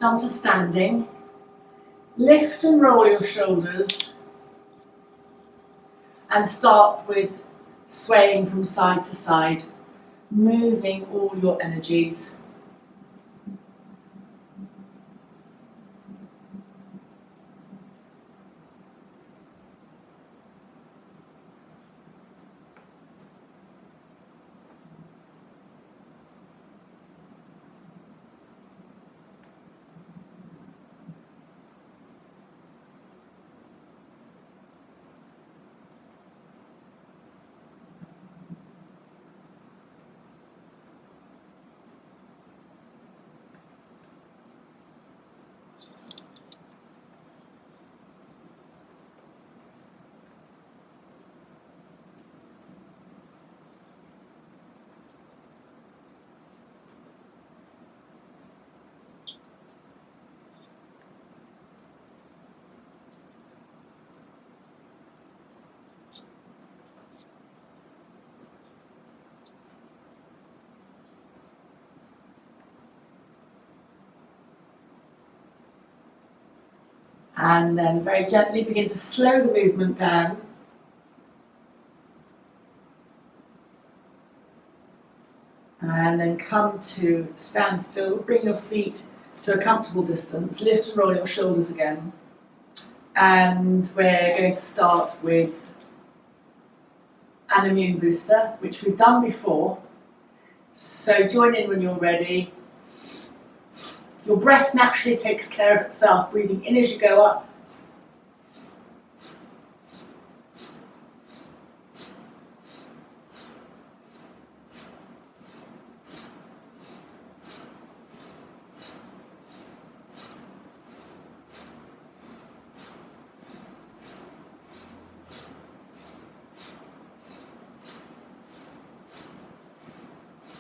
Come to standing. Lift and roll your shoulders and start with swaying from side to side, moving all your energies. And then very gently begin to slow the movement down. And then come to stand still, bring your feet to a comfortable distance, lift and roll your shoulders again. And we're going to start with an immune booster, which we've done before. So join in when you're ready. Your breath naturally takes care of itself, breathing in as you go up.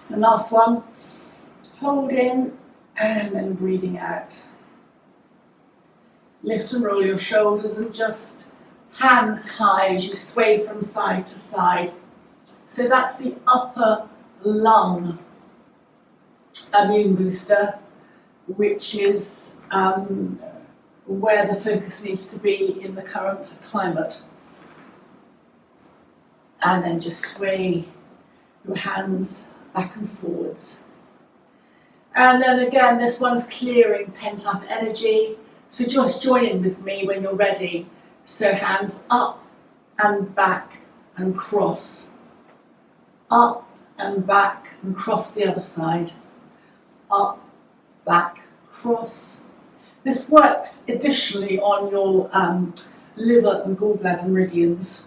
And last one, hold in and then breathing out. Lift and roll your shoulders and just hands high as you sway from side to side. So that's the upper lung immune booster, which is where the focus needs to be in the current climate. And then just sway your hands back and forwards. And then again, this one's clearing pent-up energy. So just join in with me when you're ready. So hands up and back and cross. Up and back and cross the other side. Up, back, cross. This works additionally on your liver and gallbladder meridians.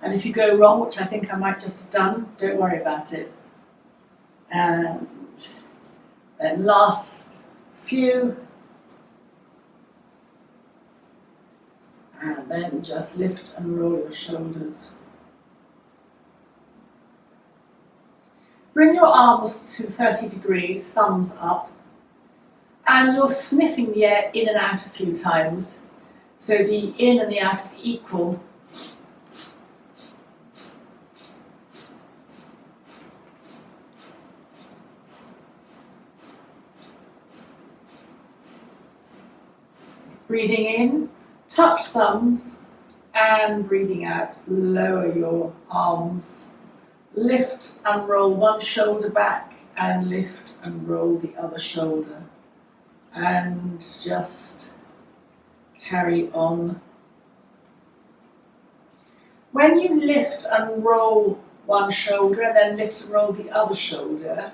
And if you go wrong, which I think I might just have done, don't worry about it. And then last few. And then just lift and roll your shoulders. Bring your arms to 30 degrees, thumbs up. And you're sniffing the air in and out a few times. So the in and the out is equal. Breathing in, touch thumbs, and breathing out, lower your arms. Lift and roll one shoulder back, and lift and roll the other shoulder. And just carry on. When you lift and roll one shoulder, and then lift and roll the other shoulder,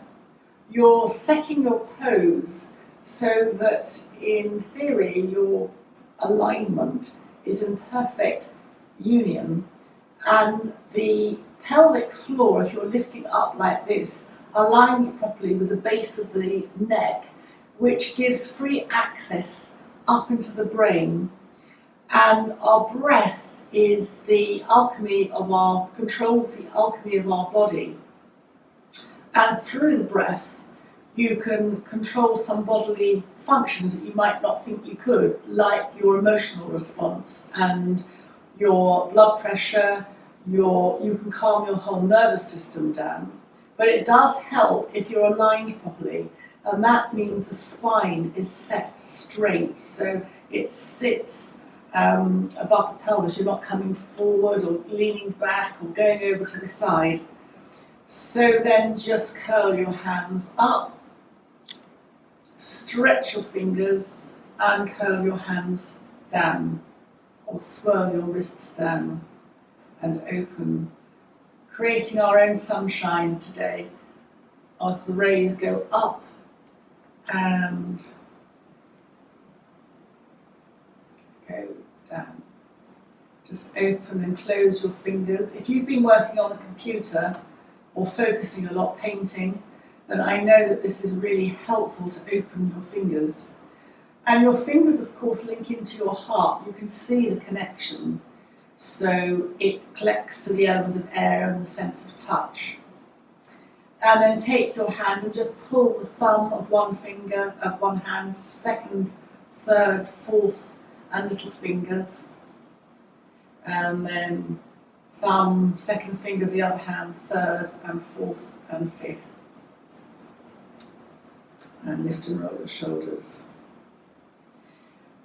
you're setting your pose so that in theory your alignment is in perfect union, and the pelvic floor, if you're lifting up like this, aligns properly with the base of the neck, which gives free access up into the brain. And our breath is the alchemy of our, controls the alchemy of our body. And through the breath, You can control some bodily functions that you might not think you could, like your emotional response and your blood pressure. You can calm your whole nervous system down. But it does help if you're aligned properly, and that means the spine is set straight, so it sits above the pelvis. You're not coming forward or leaning back or going over to the side. So then just curl your hands up, stretch your fingers and curl your hands down, or swirl your wrists down and open, creating our own sunshine today as the rays go up and go down. Just open and close your fingers. If you've been working on the computer or focusing a lot painting, then I know that this is really helpful to open your fingers. And your fingers, of course, link into your heart. You can see the connection. So it collects to the element of air and the sense of touch. And then take your hand and just pull the thumb of one finger, of one hand, second, third, fourth, and little fingers. And then thumb, second finger of the other hand, third and fourth and fifth. And lift and roll your shoulders.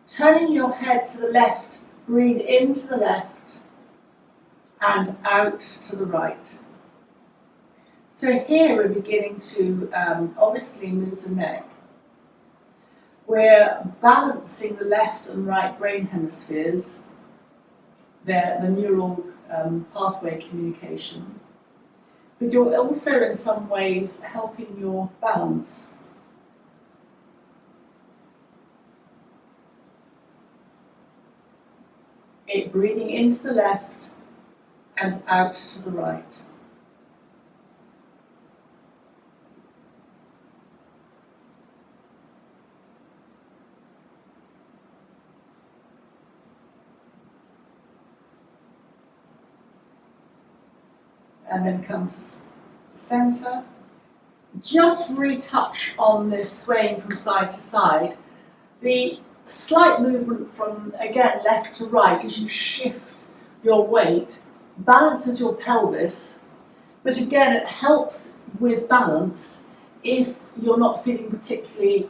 Turning your head to the left, breathe into the left and out to the right. So here we're beginning to obviously move the neck. We're balancing the left and right brain hemispheres, the neural pathway communication. But you're also in some ways helping your balance. Breathing into the left and out to the right. And then come to center. Just retouch on this swaying from side to side. The slight movement from, again, left to right as you shift your weight balances your pelvis, but again, it helps with balance if you're not feeling particularly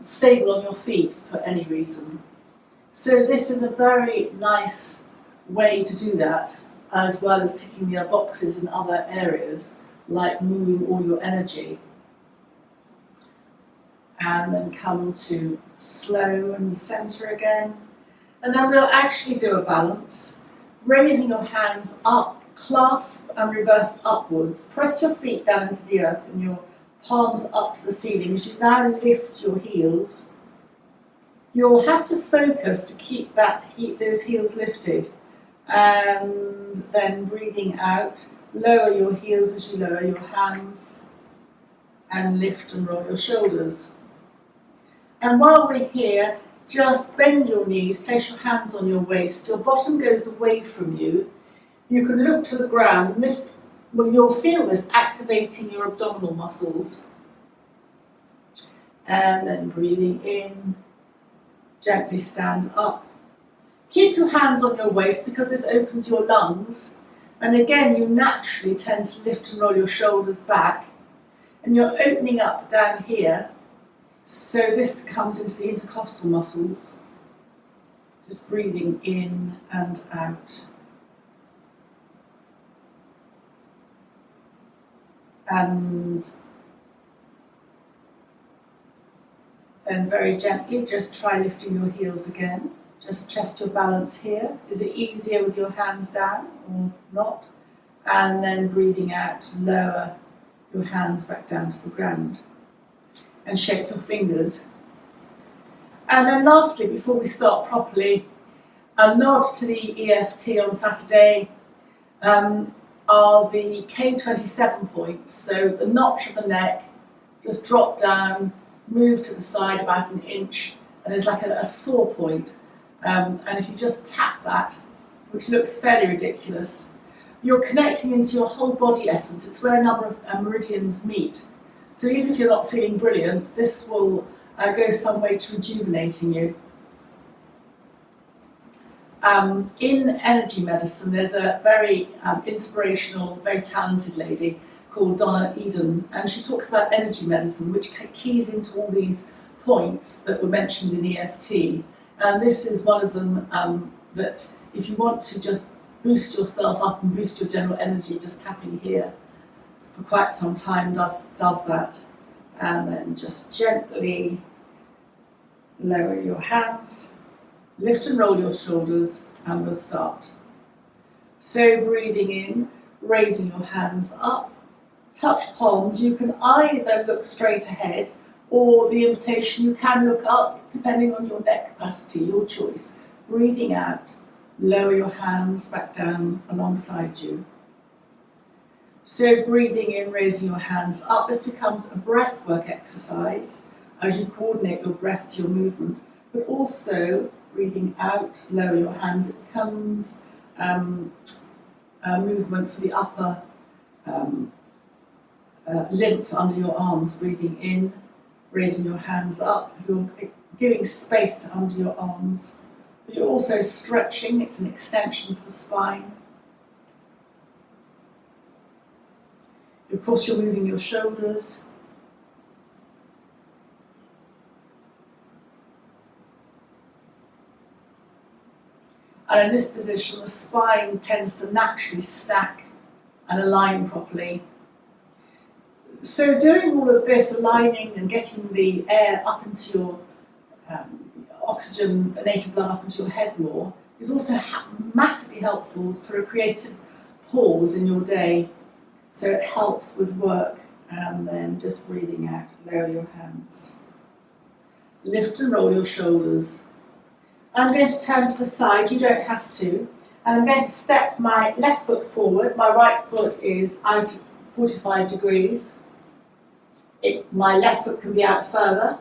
stable on your feet for any reason. So this is a very nice way to do that, as well as ticking the other boxes in other areas, like moving all your energy. And then come to slow in the center again. And then we'll actually do a balance, raising your hands up, clasp and reverse upwards. Press your feet down into the earth and your palms up to the ceiling as you now lift your heels. You'll have to focus to keep those heels lifted. And then breathing out, lower your heels as you lower your hands and lift and roll your shoulders. And while we're here, just bend your knees, place your hands on your waist, your bottom goes away from you. You can look to the ground, and you'll feel this activating your abdominal muscles. And then breathing in, gently stand up. Keep your hands on your waist because this opens your lungs. And again, you naturally tend to lift and roll your shoulders back. And you're opening up down here. So this comes into the intercostal muscles. Just breathing in and out. And then very gently, just try lifting your heels again. Just test your balance here. Is it easier with your hands down or not? And then breathing out, lower your hands back down to the ground. And shake your fingers. And then lastly, before we start properly, a nod to the EFT on Saturday are the K27 points. So the notch of the neck, just drop down, move to the side about an inch, and there's like a sore point. And if you just tap that, which looks fairly ridiculous, you're connecting into your whole body essence. It's where a number of meridians meet. So even if you're not feeling brilliant, this will go some way to rejuvenating you. In energy medicine, there's a very inspirational, very talented lady called Donna Eden, and she talks about energy medicine, which keys into all these points that were mentioned in EFT. And this is one of them, that if you want to just boost yourself up and boost your general energy, just tapping here for quite some time does that. And then just gently lower your hands, lift and roll your shoulders, and we'll start. So breathing in, raising your hands up, touch palms. You can either look straight ahead, or the invitation, you can look up depending on your neck capacity, your choice. Breathing out, lower your hands back down alongside you. So breathing in, raising your hands up. This becomes a breath work exercise as you coordinate your breath to your movement, but also breathing out, lower your hands. It becomes a movement for the upper lymph under your arms. Breathing in, raising your hands up. You're giving space to under your arms. But you're also stretching. It's an extension for the spine. Of course, you're moving your shoulders. And in this position, the spine tends to naturally stack and align properly. So doing all of this, aligning and getting the air up into your oxygenated blood up into your head more, is also massively helpful for a creative pause in your day. So it helps with work. And then just breathing out, lower your hands. Lift and roll your shoulders. I'm going to turn to the side, you don't have to. And I'm going to step my left foot forward. My right foot is out 45 degrees. My left foot can be out further.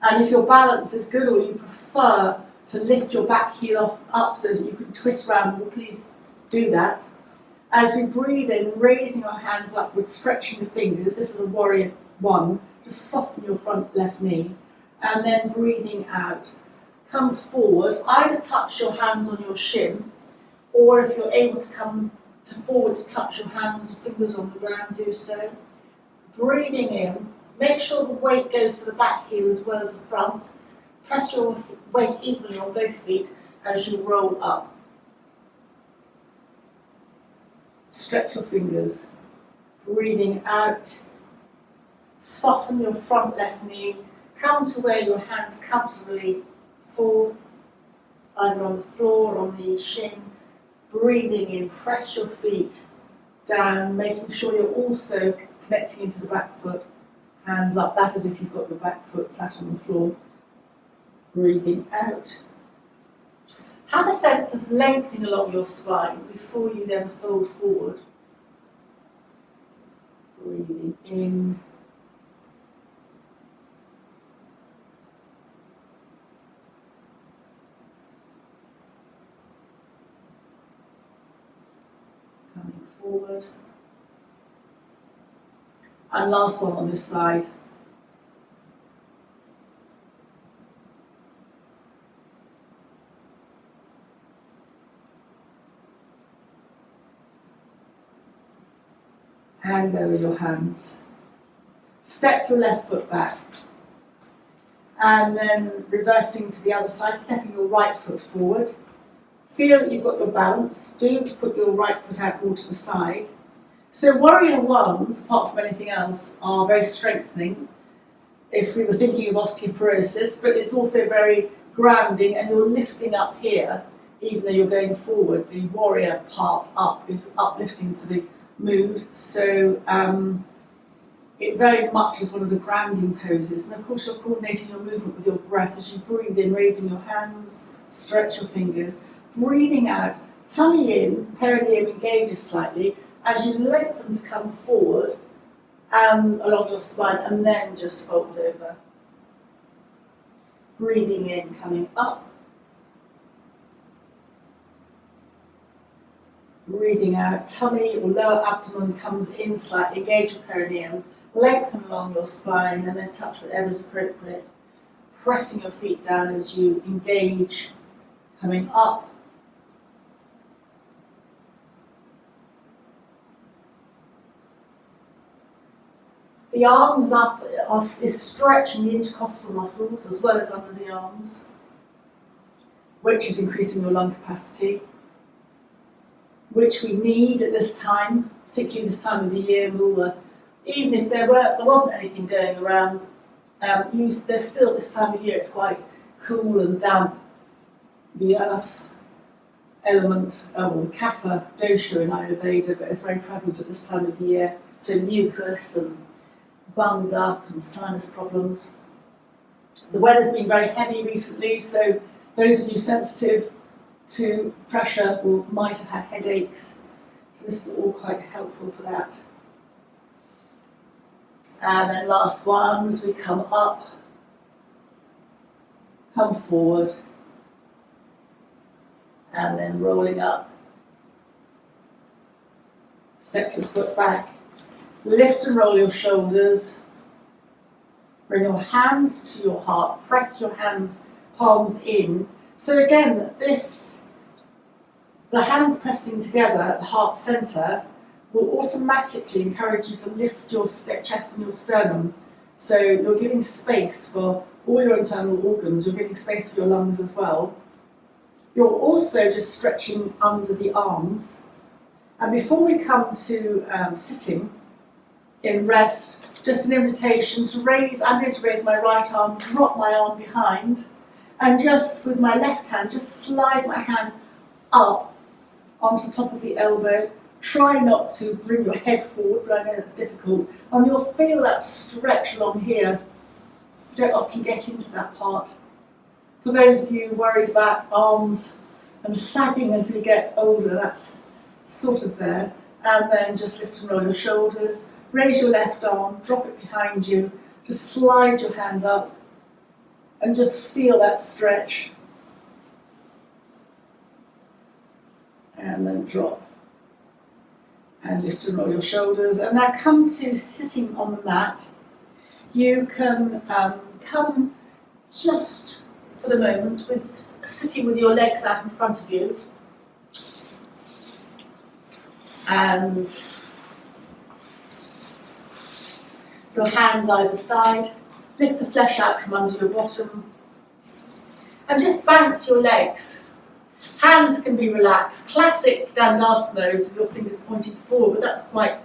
And if your balance is good, or you prefer to lift your back heel up so that you can twist around, well, please do that. As we breathe in, raising our hands upwards, stretching the fingers. This is a warrior one. Just soften your front left knee. And then breathing out. Come forward, either touch your hands on your shin, or if you're able to come forward to touch your hands, fingers on the ground, do so. Breathing in, make sure the weight goes to the back heel as well as the front. Press your weight evenly on both feet as you roll up. Stretch your fingers. Breathing out, soften your front left knee. Come to where your hands comfortably fall, either on the floor or on the shin. Breathing in, press your feet down, making sure you're also connecting into the back foot. Hands up, that is if you've got your back foot flat on the floor. Breathing out. Have a sense of lengthening along your spine before you then fold forward. Breathing in. Coming forward. And last one on this side. Hand over your hands. Step your left foot back. And then reversing to the other side, stepping your right foot forward. Feel that you've got your balance. Do put your right foot out more to the side. So warrior ones, apart from anything else, are very strengthening if we were thinking of osteoporosis, but it's also very grounding, and you're lifting up here, even though you're going forward. The warrior part up is uplifting for the mood. So it very much is one of the grounding poses. And of course you're coordinating your movement with your breath as you breathe in, raising your hands, stretch your fingers. Breathing out, tummy in, perineum engages slightly, as you lengthen to come forward along your spine, and then just fold over. Breathing in, coming up. Breathing out, tummy or lower abdomen comes in slightly, engage your perineum, lengthen along your spine, and then touch whatever is appropriate. Pressing your feet down as you engage, coming up. The arms up is stretching the intercostal muscles as well as under the arms, which is increasing your lung capacity, which we need at this time, particularly this time of the year. Even if there wasn't anything going around, there's still this time of year. It's quite cool and damp. The earth element, or kapha dosha in Ayurveda, but it's very prevalent at this time of the year. So mucus and bunged up and sinus problems. The weather's been very heavy recently, so those of you sensitive to pressure might have had headaches. So this is all quite helpful for that. And then last one, as we come up, come forward, and then rolling up. Step your foot back. Lift and roll your shoulders. Bring your hands to your heart. Press your palms in. So again, the hands pressing together at the heart center will automatically encourage you to lift your chest and your sternum. So you're giving space for all your internal organs. You're giving space for your lungs as well. You're also just stretching under the arms. And before we come to sitting in rest, just an invitation to raise. I'm going to raise my right arm, drop my arm behind, and just with my left hand, just slide my hand up onto the top of the elbow. Try not to bring your head forward, but I know that's difficult. And you'll feel that stretch along here. You don't often get into that part. For those of you worried about arms and sagging as you get older, that's sort of there. And then just lift and roll your shoulders. Raise your left arm, drop it behind you. Just slide your hand up and just feel that stretch. And then drop. And lift and roll your shoulders. And now come to sitting on the mat. You can come just for the moment with sitting with your legs out in front of you. And your hands either side. Lift the flesh out from under your bottom. And just bounce your legs. Hands can be relaxed. Classic Dandasana is with your fingers pointing forward, but that's quite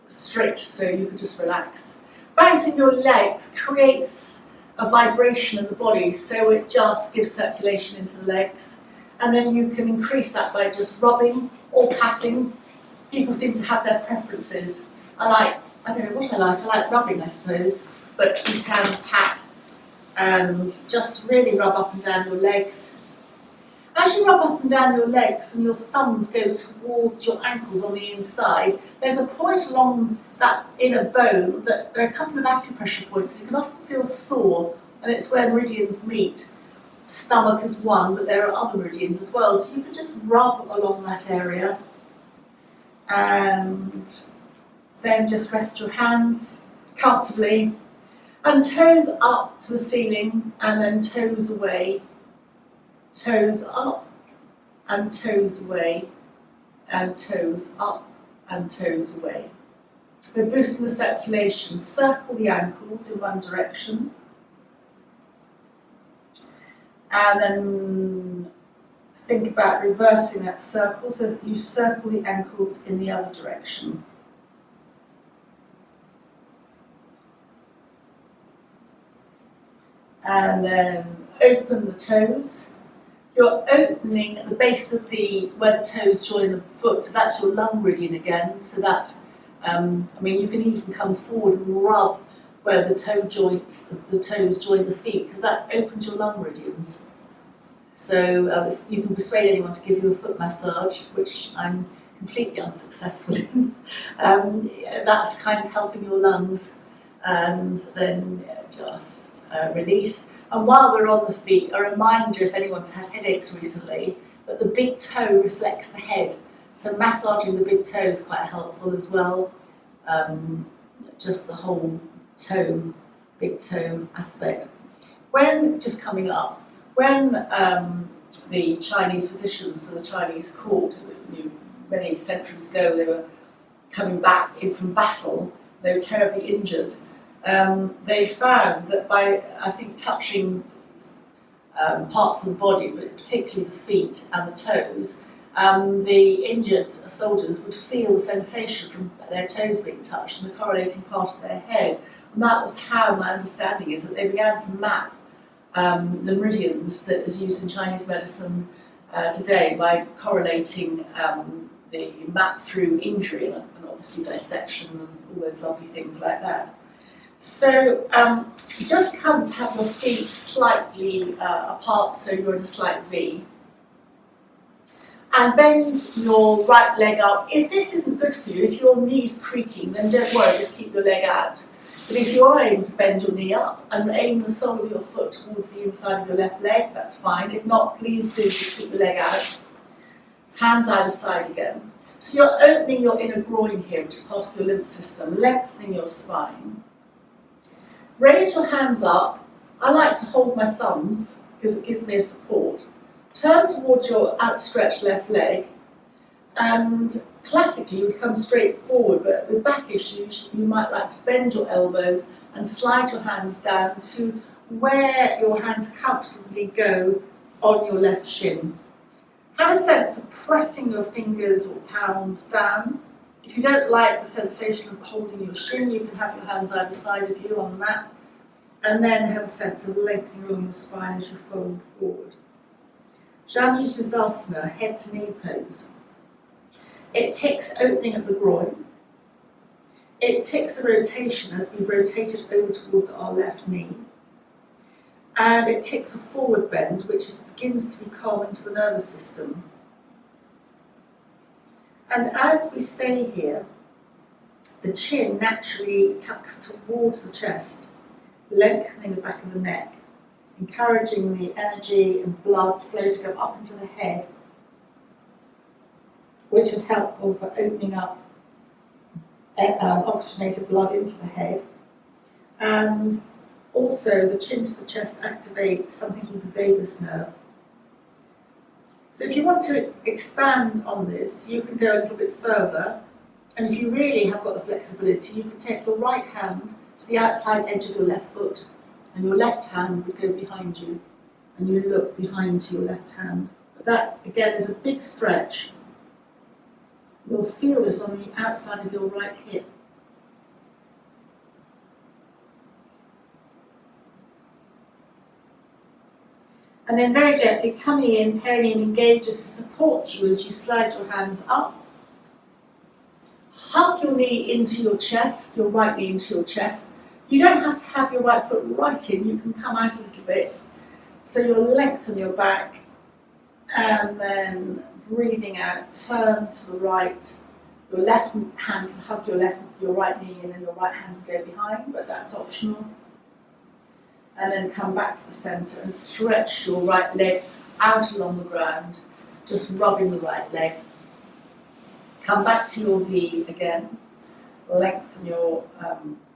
straight, so you can just relax. Bouncing your legs creates a vibration in the body, so it just gives circulation into the legs. And then you can increase that by just rubbing or patting. People seem to have their preferences. I don't know what I like rubbing, I suppose, but you can pat and just really rub up and down your legs. As you rub up and down your legs and your thumbs go towards your ankles on the inside, there's a point along that inner bone that there are a couple of acupressure points. So you can often feel sore, and it's where meridians meet. Stomach is one, but there are other meridians as well. So you can just rub along that area and then just rest your hands comfortably and toes up to the ceiling and then toes away. Toes up and toes away and toes up and toes away. We're boosting the circulation. Circle the ankles in one direction and then think about reversing that circle so that you circle the ankles in the other direction. And then open the toes. You're opening at the base of where the toes join the foot, so that's your lung meridian again. So that, you can even come forward and rub where the toes join the feet, because that opens your lung meridians. So you can persuade anyone to give you a foot massage, which I'm completely unsuccessful in. That's kind of helping your lungs, and then just release. And while we're on the feet, a reminder, if anyone's had headaches recently, but the big toe reflects the head. So massaging the big toe is quite helpful as well. Just the whole toe, big toe aspect. When, just coming up, when the Chinese physicians and the Chinese court, many centuries ago, they were coming back from battle, they were terribly injured. They found that by, I think, touching parts of the body, but particularly the feet and the toes, the injured soldiers would feel the sensation from their toes being touched and the correlating part of their head. And that was how, my understanding is, that they began to map the meridians that is used in Chinese medicine today by correlating the map through injury and obviously dissection and all those lovely things like that. So just come to have your feet slightly apart, so you're in a slight V. And bend your right leg up. If this isn't good for you, if your knee's creaking, then don't worry, just keep your leg out. But if you are able to bend your knee up and aim the sole of your foot towards the inside of your left leg, that's fine. If not, please do just keep your leg out. Hands either side again. So you're opening your inner groin here, which is part of your lymph system, lengthening your spine. Raise your hands up. I like to hold my thumbs because it gives me a support. Turn towards your outstretched left leg, and classically you would come straight forward, but with back issues you might like to bend your elbows and slide your hands down to where your hands comfortably go on your left shin. Have a sense of pressing your fingers or palms down. If you don't like the sensation of holding your shin, you can have your hands either side of you on the mat, and then have a sense of lengthening along your spine as you fold forward. Janusasana, head to knee pose. It ticks opening at the groin. It ticks a rotation as we rotated over towards our left knee. And it ticks a forward bend, which begins to be calming to the nervous system. And as we stay here, the chin naturally tucks towards the chest, lengthening the back of the neck, encouraging the energy and blood flow to go up into the head, which is helpful for opening up oxygenated blood into the head. And also the chin to the chest activates something called the vagus nerve. So if you want to expand on this, you can go a little bit further, and if you really have got the flexibility, you can take your right hand to the outside edge of your left foot, and your left hand would go behind you, and you look behind to your left hand. But that, again, is a big stretch. You'll feel this on the outside of your right hip. And then very gently, tummy in, perineum engages to support you as you slide your hands up. Hug your knee into your chest, your right knee into your chest. You don't have to have your right foot right in, you can come out a little bit. So you'll lengthen your back, and then breathing out, turn to the right. Your left hand can hug your right knee in, and your right hand can go behind, but that's optional. And then come back to the centre and stretch your right leg out along the ground, just rubbing the right leg. Come back to your V again. Lengthen your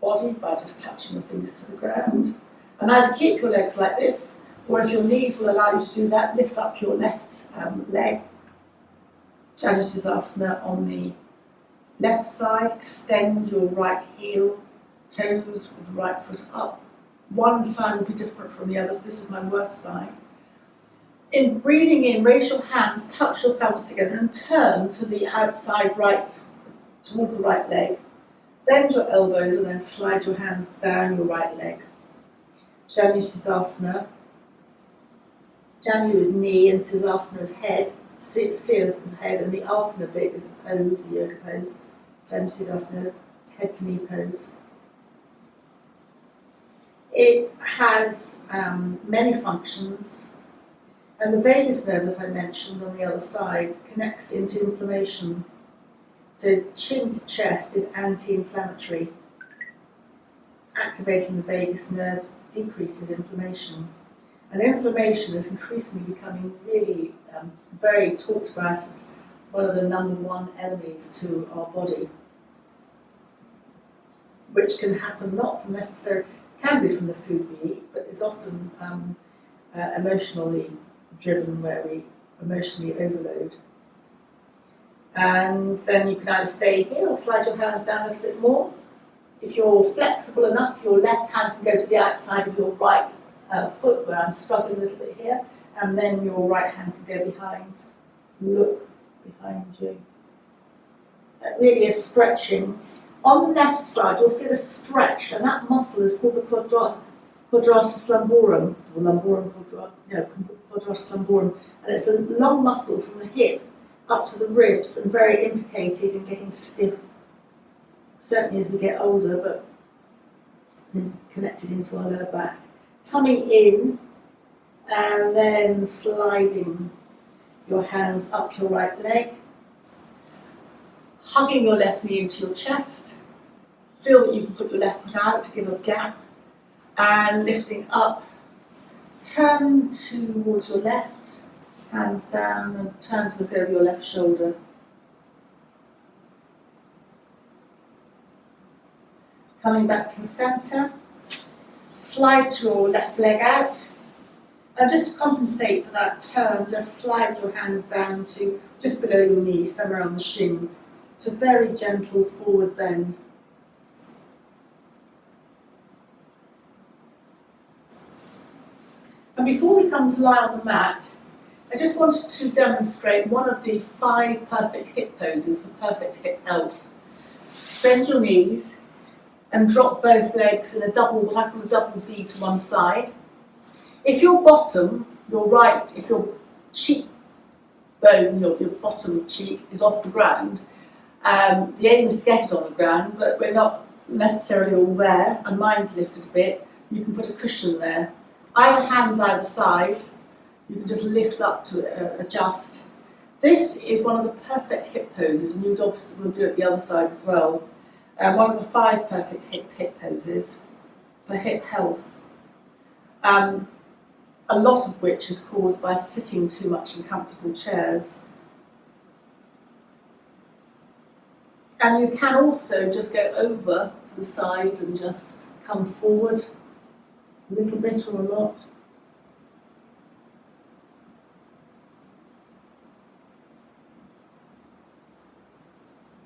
body by just touching your fingers to the ground. And either keep your legs like this, or if your knees will allow you to do that, lift up your left leg. Janusasana on the left side. Extend your right heel, toes with the right foot up. One side will be different from the other, so this is my worst side. In breathing in, raise your hands, touch your thumbs together and turn to the outside right, towards the right leg. Bend your elbows and then slide your hands down your right leg. Janusasana. Janu is knee and Sasana is head. Sirs is head, and the asana bit is the pose, the yoga pose. Janusasana, head to knee pose. It has many functions, and the vagus nerve that I mentioned on the other side connects into inflammation. So chin to chest is anti-inflammatory. Activating the vagus nerve decreases inflammation. And inflammation is increasingly becoming really very talked about as one of the #1 enemies to our body, which can happen not from necessarily, can be from the food we eat, but is often emotionally driven, where we emotionally overload. And then you can either stay here or slide your hands down a little bit more. If you're flexible enough, your left hand can go to the outside of your right foot, where I'm struggling a little bit here, and then your right hand can go behind. Look behind you. That really is stretching. On the left side, you'll feel a stretch, and that muscle is called the quadratus lumborum, or quadratus lumborum, and it's a long muscle from the hip up to the ribs, and very implicated in getting stiff, certainly as we get older, but then connected into our lower back. Tummy in, and then sliding your hands up your right leg, hugging your left knee into your chest. Feel that you can put your left foot out to give a gap, and lifting up. Turn towards your left, hands down, and turn to look over your left shoulder. Coming back to the centre, slide your left leg out, and just to compensate for that turn, just slide your hands down to just below your knees, somewhere on the shins. It's a very gentle forward bend. And before we come to lie on the mat, I just wanted to demonstrate one of the 5 perfect hip poses for perfect hip health. Bend your knees and drop both legs in a double, what I call a double V to one side. If your bottom, your right, if your cheek bone, your bottom cheek is off the ground, the aim is to get it on the ground, but we're not necessarily all there, and mine's lifted a bit. You can put a cushion there. Either hands either side, you can just lift up to adjust. This is one of the perfect hip poses, and you'd obviously will do it the other side as well. One of the 5 perfect hip poses for hip health. A lot of which is caused by sitting too much in comfortable chairs. And you can also just go over to the side and just come forward a little bit or a lot.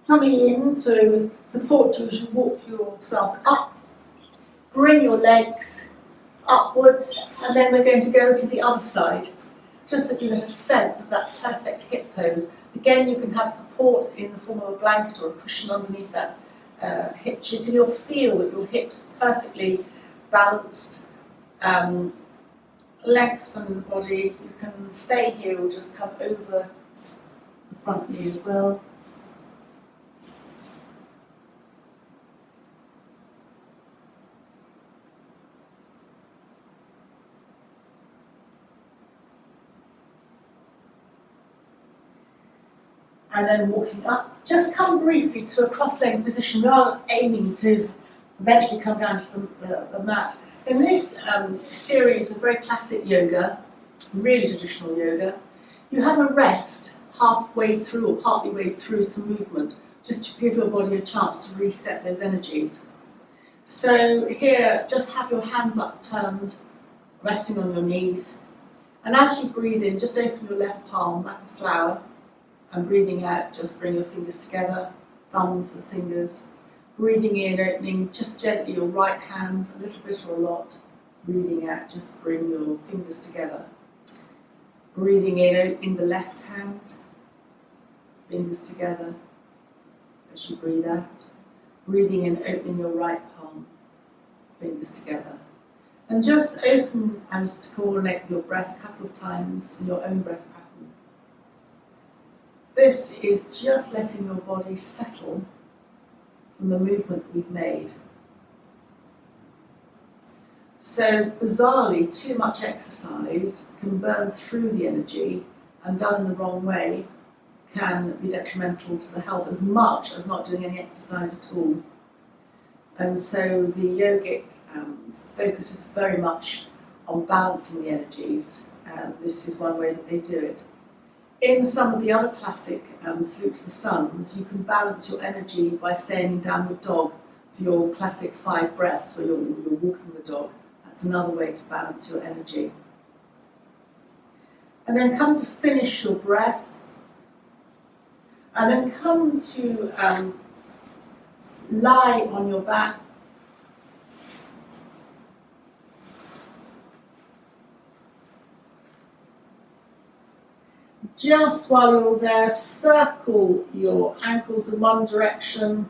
Tummy in to support you as you walk yourself up. Bring your legs upwards, and then we're going to go to the other side, just so you get a sense of that perfect hip pose. Again, you can have support in the form of a blanket or a cushion underneath that hip cheek, and you'll feel that your hips perfectly balanced. Lengthen the body. You can stay here or just come over the front knee as well. And then walking up, just come briefly to a cross-legged position. We are aiming to eventually come down to the mat. In this series of very classic yoga, really traditional yoga, you have a rest halfway through or partly way through some movement, just to give your body a chance to reset those energies. So here, just have your hands upturned, resting on your knees. And as you breathe in, just open your left palm like a flower. And breathing out, just bring your fingers together, thumb to the fingers. Breathing in, opening just gently your right hand, a little bit or a lot. Breathing out, just bring your fingers together. Breathing in, opening the left hand, fingers together as you breathe out. Breathing in, opening your right palm, fingers together. And just open as to coordinate your breath a couple of times in your own breath pattern. This is just letting your body settle from the movement we've made. So bizarrely, too much exercise can burn through the energy, and done in the wrong way can be detrimental to the health as much as not doing any exercise at all. And so the yogic focus is very much on balancing the energies, and this is one way that they do it. In some of the other classic salute to the suns, you can balance your energy by staying in downward dog for your classic 5 breaths where you're walking the dog. That's another way to balance your energy. And then come to finish your breath, and then come to lie on your back. Just while you're there, circle your ankles in one direction,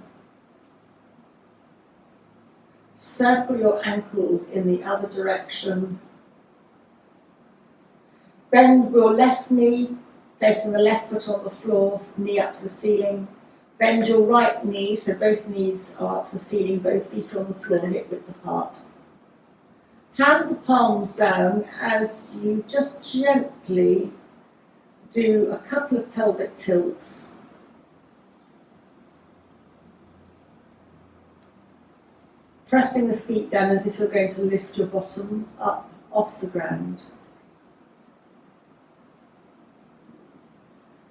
circle your ankles in the other direction. Bend your left knee, placing the left foot on the floor, knee up to the ceiling. Bend your right knee, so both knees are up to the ceiling, both feet are on the floor, hip width apart. Hands palms down as you just gently do a couple of pelvic tilts. Pressing the feet down as if you're going to lift your bottom up off the ground.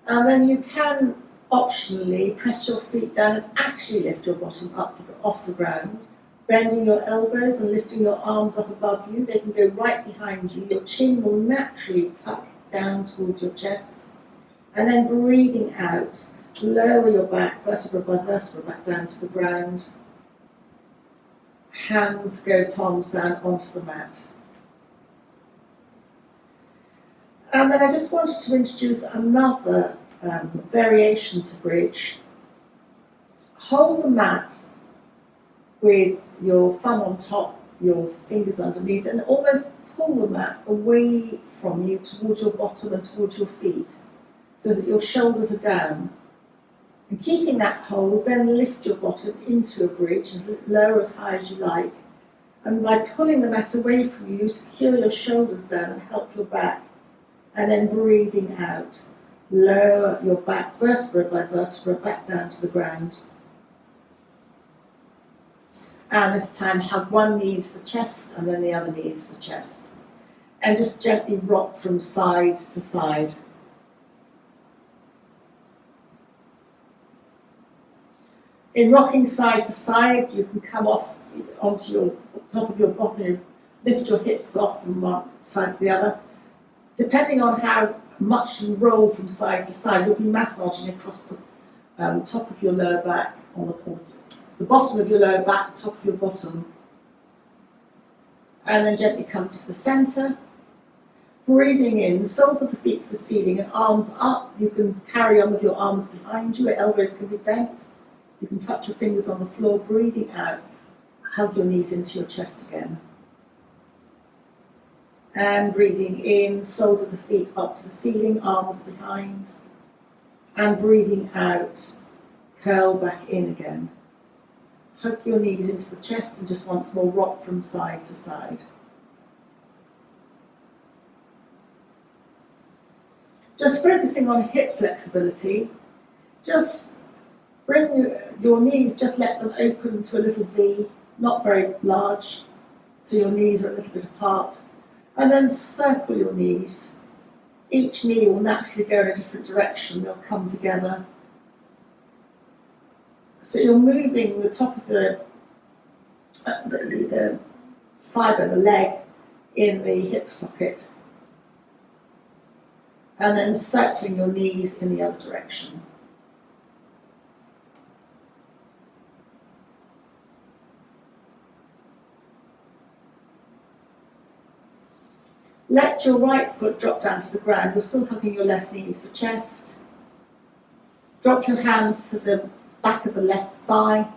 And then you can optionally press your feet down and actually lift your bottom up off the ground, bending your elbows and lifting your arms up above you. They can go right behind you. Your chin will naturally tuck down towards your chest. And then breathing out, lower your back, vertebra by vertebra, back down to the ground. Hands go palms down onto the mat. And then I just wanted to introduce another variation to bridge. Hold the mat with your thumb on top, your fingers underneath, and almost pull the mat away from you towards your bottom and towards your feet, so that your shoulders are down. And keeping that hold, then lift your bottom into a bridge, as low or as high as you like. And by pulling the mat away from you, secure your shoulders down and help your back. And then breathing out, lower your back vertebra by vertebra back down to the ground. And this time hug one knee into the chest and then the other knee into the chest. And just gently rock from side to side. In rocking side to side, you can come off onto your top of your bottom, lift your hips off from one side to the other. Depending on how much you roll from side to side, you'll be massaging across the top of your lower back, on the bottom of your lower back, top of your bottom. And then gently come to the centre. Breathing in, soles of the feet to the ceiling and arms up. You can carry on with your arms behind you, your elbows can be bent. You can touch your fingers on the floor. Breathing out, hug your knees into your chest again. And breathing in, soles of the feet up to the ceiling, arms behind. And breathing out, curl back in again. Hug your knees into the chest and just once more rock from side to side. Just focusing on hip flexibility, just bring your knees, just let them open to a little V, not very large, so your knees are a little bit apart. And then circle your knees. Each knee will naturally go in a different direction, they'll come together. So you're moving the top of the fibre, the leg, in the hip socket. And then circling your knees in the other direction. Let your right foot drop down to the ground. You're still hugging your left knee into the chest. Drop your hands to the back of the left thigh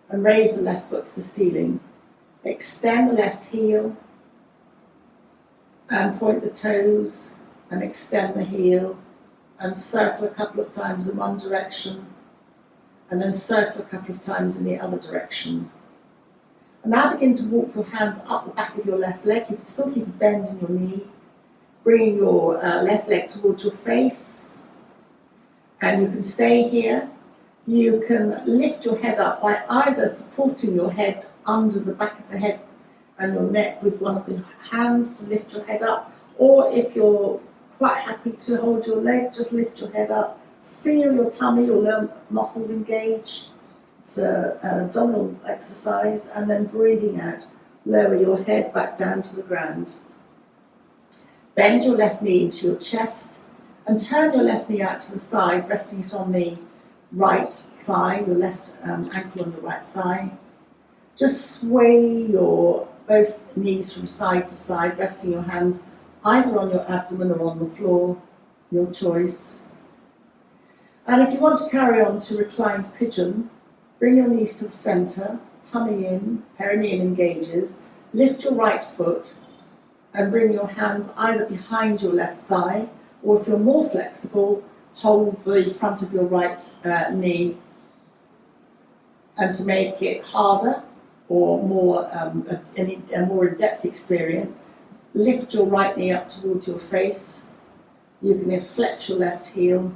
and raise the left foot to the ceiling. Extend the left heel and point the toes and extend the heel and circle a couple of times in one direction and then circle a couple of times in the other direction. And now begin to walk your hands up the back of your left leg. You can still keep bending your knee, bringing your left leg towards your face. And you can stay here. You can lift your head up by either supporting your head under the back of the head and your neck with one of your hands to lift your head up, or if you're quite happy to hold your leg, just lift your head up. Feel your tummy, your muscles engage. It's a abdominal exercise, and then breathing out. Lower your head back down to the ground. Bend your left knee into your chest and turn your left knee out to the side, resting it on the right thigh, your left ankle on your right thigh. Just sway your both knees from side to side, resting your hands either on your abdomen or on the floor, your choice. And if you want to carry on to reclined pigeon, bring your knees to the centre, tummy in, perineum engages, lift your right foot and bring your hands either behind your left thigh, or if you're more flexible, hold the front of your right knee. And to make it harder or more a more in-depth experience, lift your right knee up towards your face. You can flex your left heel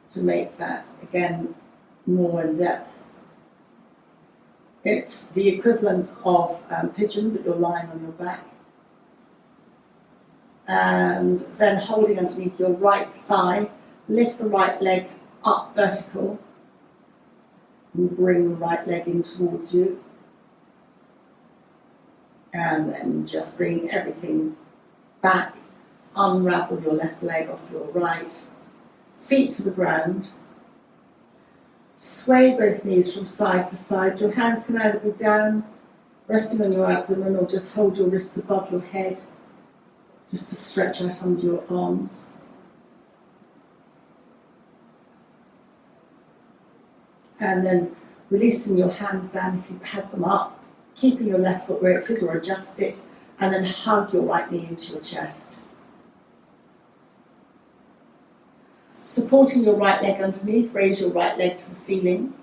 to make that, again, more in-depth. It's the equivalent of pigeon, but you're lying on your back. And then holding underneath your right thigh, lift the right leg up vertical and bring the right leg in towards you. And then just bring everything back, unravel your left leg off your right, feet to the ground. Sway both knees from side to side. Your hands can either be down, resting on your abdomen, or just hold your wrists above your head, just to stretch out under your arms. And then releasing your hands down if you had them up, keeping your left foot where it is or adjust it, and then hug your right knee into your chest. Supporting your right leg underneath, raise your right leg to the ceiling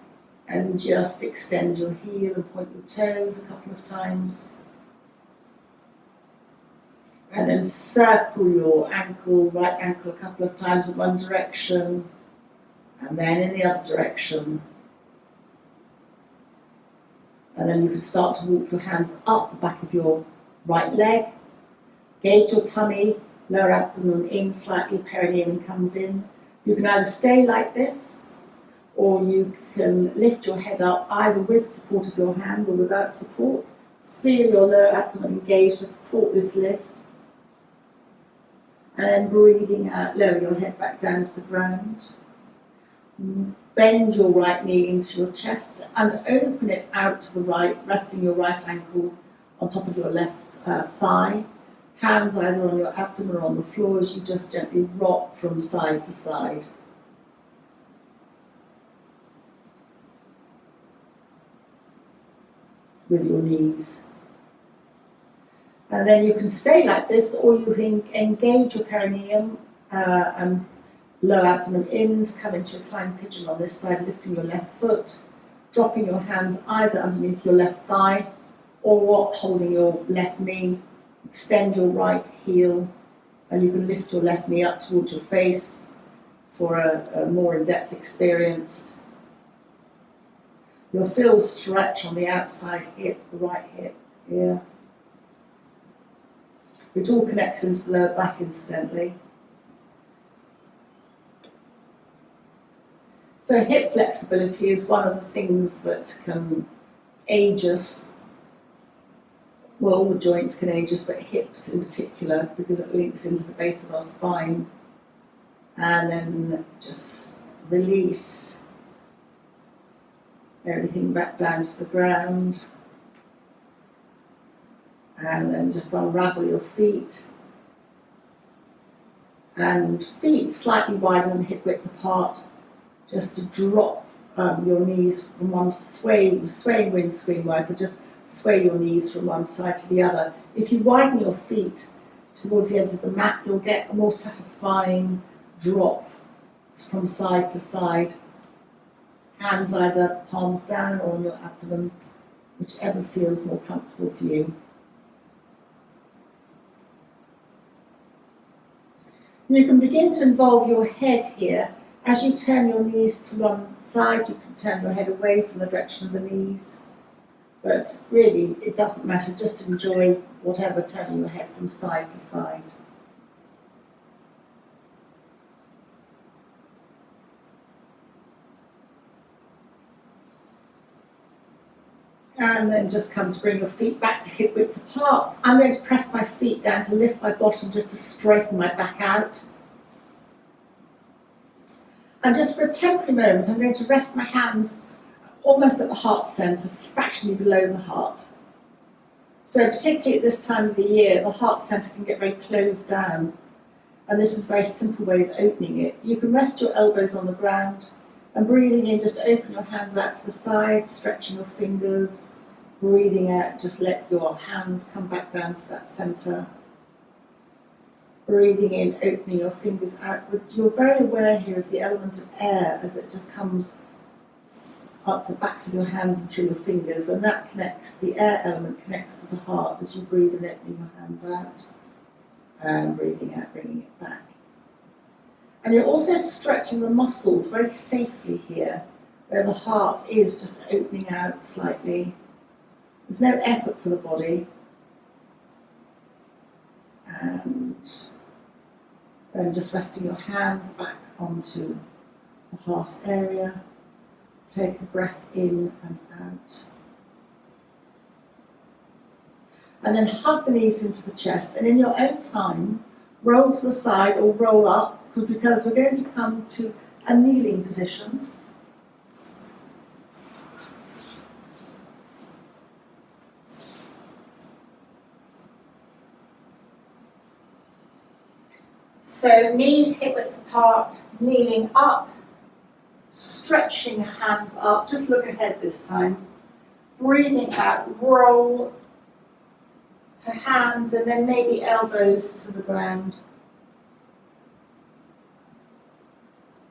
and just extend your heel and point your toes a couple of times. And then circle your ankle, right ankle a couple of times in one direction and then in the other direction. And then you can start to walk your hands up the back of your right leg. Gauge your tummy, lower abdomen in slightly, perineum comes in. You can either stay like this, or you can lift your head up either with support of your hand or without support. Feel your lower abdomen engaged to support this lift. And then breathing out, lower your head back down to the ground. Bend your right knee into your chest and open it out to the right, resting your right ankle on top of your left thigh. Hands either on your abdomen or on the floor as you just gently rock from side to side. With your knees. And then you can stay like this, or you can engage your perineum and lower abdomen in to come into reclined pigeon on this side, lifting your left foot, dropping your hands either underneath your left thigh or holding your left knee. Extend your right heel, and you can lift your left knee up towards your face for a more in-depth experience. You'll feel the stretch on the outside hip, the right hip here. It all connects into the lower back, incidentally. So hip flexibility is one of the things that can age us. Well, all the joints can age us, but hips in particular, because it links into the base of our spine. And then just release everything back down to the ground. And then just unravel your feet. And feet slightly wider than hip width apart, just to drop your knees from one swaying windscreen work, or just sway your knees from one side to the other. If you widen your feet towards the ends of the mat, you'll get a more satisfying drop from side to side. Hands either palms down or on your abdomen, whichever feels more comfortable for you. You can begin to involve your head here. As you turn your knees to one side, you can turn your head away from the direction of the knees. But really, it doesn't matter, just enjoy whatever, turning your head from side to side. And then just come to bring your feet back to hip width apart. I'm going to press my feet down to lift my bottom just to straighten my back out. And just for a temporary moment, I'm going to rest my hands almost at the heart centre, fractionally below the heart. So particularly at this time of the year, the heart centre can get very closed down. And this is a very simple way of opening it. You can rest your elbows on the ground and breathing in, just open your hands out to the side, stretching your fingers. Breathing out, just let your hands come back down to that centre. Breathing in, opening your fingers outward. You're very aware here of the element of air as it just comes up the backs of your hands and through your fingers, and that connects, the air element connects to the heart as you breathe in, opening your hands out, and breathing out, bringing it back. And you're also stretching the muscles very safely here, where the heart is just opening out slightly. There's no effort for the body. And then just resting your hands back onto the heart area. Take a breath in and out. And then hug the knees into the chest, and in your own time, roll to the side or roll up, because we're going to come to a kneeling position. So knees hip width apart, kneeling up, stretching hands up, just look ahead this time. Breathing out, roll to hands and then maybe elbows to the ground.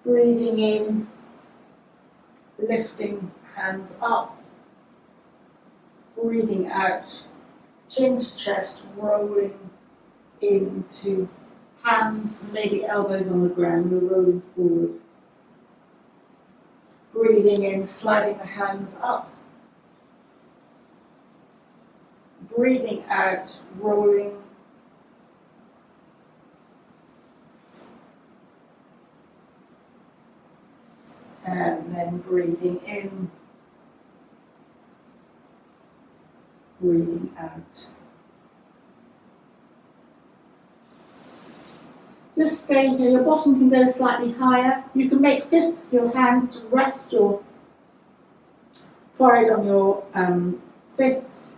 Breathing in, lifting hands up. Breathing out, chin to chest, rolling into hands, maybe elbows on the ground, we're rolling forward. Breathing in, sliding the hands up. Breathing out, rolling. And then breathing in, breathing out. Just stay here. Your bottom can go slightly higher. You can make fists with your hands to rest your forehead on your fists.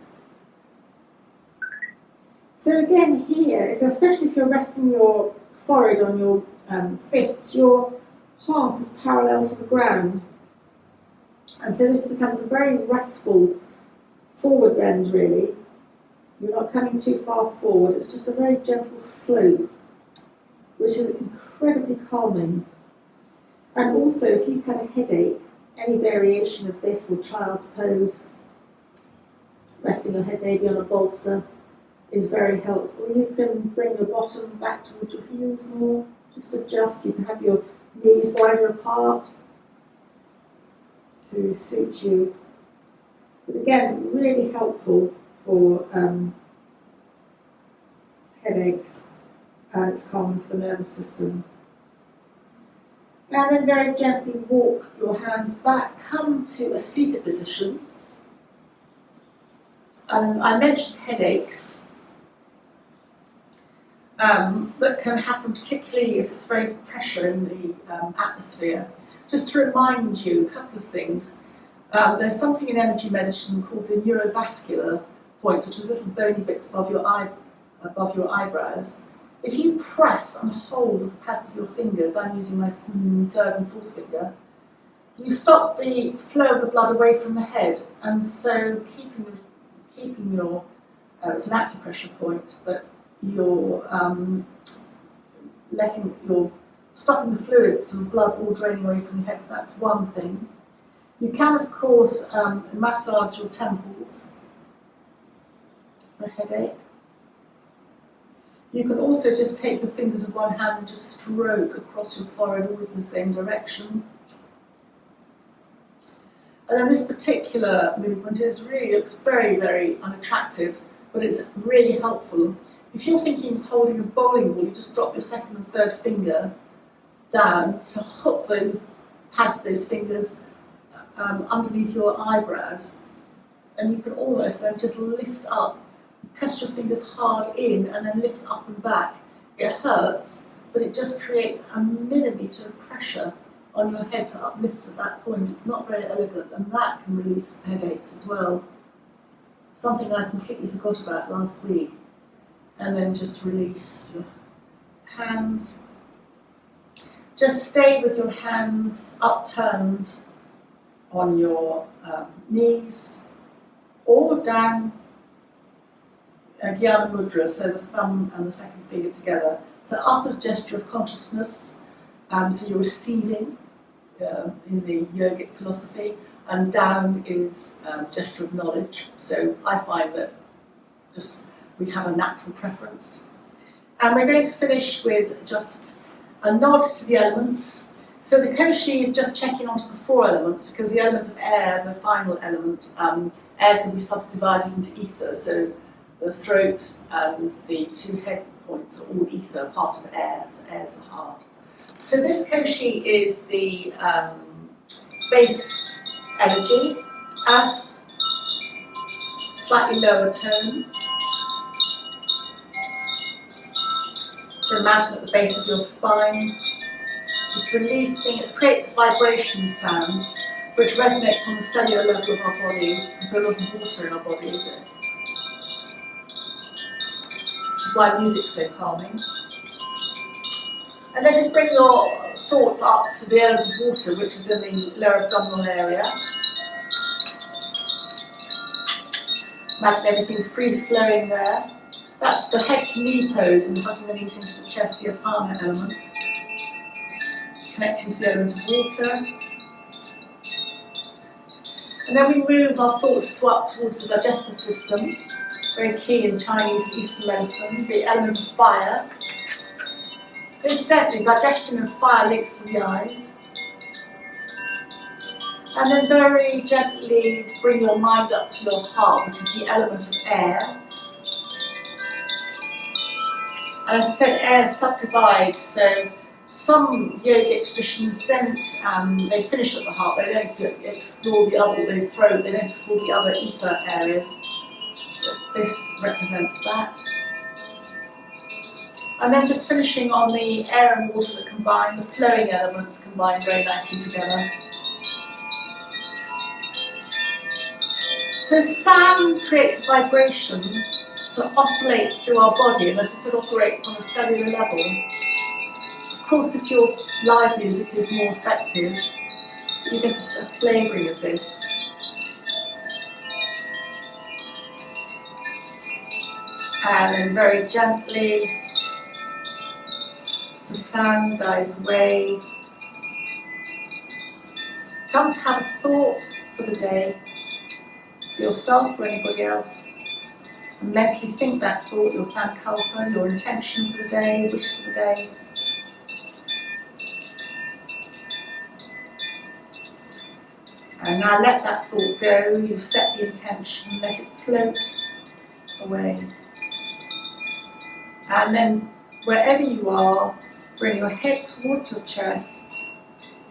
So again here, especially if you're resting your forehead on your fists, your heart is parallel to the ground. And so this becomes a very restful forward bend really. You're not coming too far forward, it's just a very gentle slope, which is incredibly calming. And also, if you've had a headache, any variation of this or child's pose, resting your head maybe on a bolster, is very helpful. You can bring your bottom back towards your heels more, just adjust. You can have your knees wider apart to suit you. But again, really helpful for headaches. And it's calming for the nervous system. And then very gently walk your hands back, come to a seated position. I mentioned headaches that can happen particularly if it's very pressure in the atmosphere. Just to remind you a couple of things. There's something in energy medicine called the neurovascular points, which are little bony bits above your eyebrows. If you press and hold with the pads of your fingers, I'm using my third and fourth finger, you stop the flow of the blood away from the head, and so keeping your, it's an acupressure point, but you're stopping the fluids and blood all draining away from your head, so that's one thing. You can, of course, massage your temples for a headache. You can also just take your fingers of one hand and just stroke across your forehead, always in the same direction. And then this particular movement looks very, very unattractive, but it's really helpful. If you're thinking of holding a bowling ball, you just drop your second and third finger down to hook those fingers underneath your eyebrows, and you can almost then just lift up, press your fingers hard in and then lift up and back. It hurts, but it just creates a millimetre of pressure on your head to uplift at that point. It's not very elegant, and that can release headaches as well. Something I completely forgot about last week. And then just release your hands. Just stay with your hands upturned on your knees or down Jnana Mudra, so the thumb and the second finger together. So up as gesture of consciousness, so you're receiving in the yogic philosophy, and down is gesture of knowledge. So I find that just we have a natural preference. And we're going to finish with just a nod to the elements. So the koshi is just checking onto the 4 elements, because the element of air, the final element, air can be subdivided into ether. So the throat and the 2 head points are all ether, part of air, so air is the heart. So this koshi is the base energy, earth, slightly lower tone. So imagine at the base of your spine, just releasing, it creates a vibration sound which resonates on the cellular level of our bodies, because we're a lot of water in our bodies, which is why music's so calming. And then just bring your thoughts up to the element of water, which is in the lower abdominal area. Imagine everything free-flowing there. That's the head to knee pose, and hugging the knees into the chest, the apana element. Connecting to the element of water. And then we move our thoughts up towards the digestive system, very key in Chinese and Eastern medicine, the element of fire. Incidentally, digestion and fire links to the eyes. And then very gently bring your mind up to your heart, which is the element of air. And as I said, air subdivides, so some yogic traditions don't, they finish at the heart, they don't explore the other, the throat, they don't explore the other ether areas. This represents that. And then just finishing on the air and water that combine, the flowing elements combine very nicely together. So sound creates a vibration that oscillates through our body, and as I said, operates on a cellular level. Of course, if your live music is more effective, you get a flavouring of this. And then very gently, as the sound dies away, come to have a thought for the day, for yourself or anybody else. And mentally think that thought, your sankalpa, your intention for the day, wish for the day. And now let that thought go, you've set the intention, let it float away. And then wherever you are, bring your head towards your chest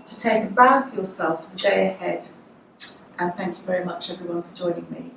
to take a bow for yourself for the day ahead. And thank you very much everyone for joining me.